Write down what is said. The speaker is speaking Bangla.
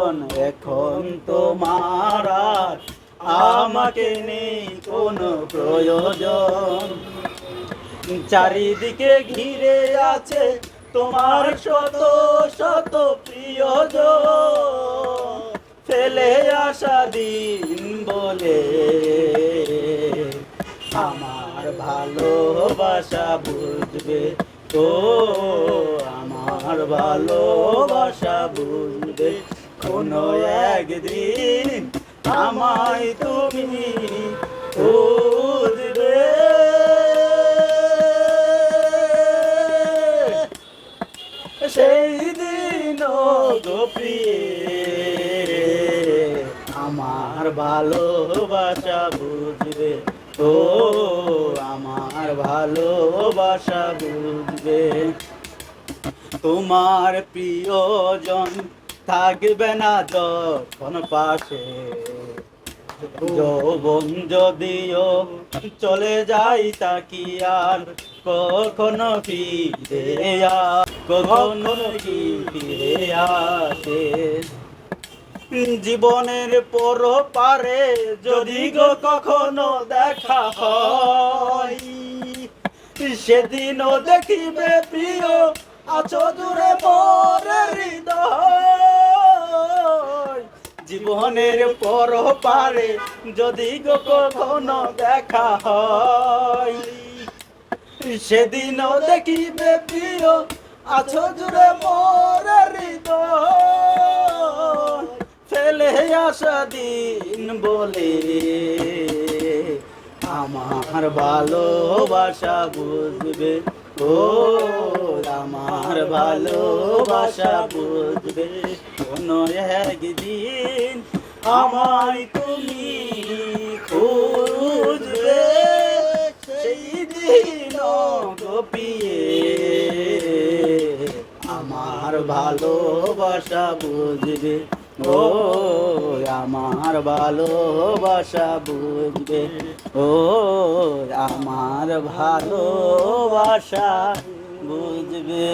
জীবন এখন তোমার আর আমাকে নেই কোনো প্রয়োজন। চারিদিকে ঘিরে আছে তোমার শত শত প্রিয়জন, ফেলে আসা দিন বলে আমার ভালোবাসা বুঝবে তো, আমার ভালোবাসা বুঝবে কোনো একদিন আমায় তুমি বুঝবে। সেই দিন গো প্রিয়ে আমার ভালোবাসা বুঝবে ও, আমার ভালোবাসা বুঝবে। তোমার প্রিয়জন থাকবে না যখন পাশে, যৌবন যদিও চলে যাই তাকি আর কখনো ফিরে কখনো কি ফিরে আসে। জীবনের পর পারে যদি গো কখনো দেখা হয়, সেদিনও দেখিবে প্রিয় আছো দূরে মোর হৃদয়। জীবনের পর পারে যদি গো কখনো দেখা হয়, সেদিনও দেখিবে প্রিয় আছো দূরে মোর হৃদয়। ফেলে আসা দিন বলে আমার ভালোবাসা বুঝবে ও, আমার ভালোবাসা বুঝবে কোনো একদিন আমায় তুমি খুঁজবে। সেই দিন গোপিয়ে আমার ভালোবাসা বুঝবে ও, আমার ভালোবাসা বুঝবে ও, আমার ভালোবাসা বুঝবে।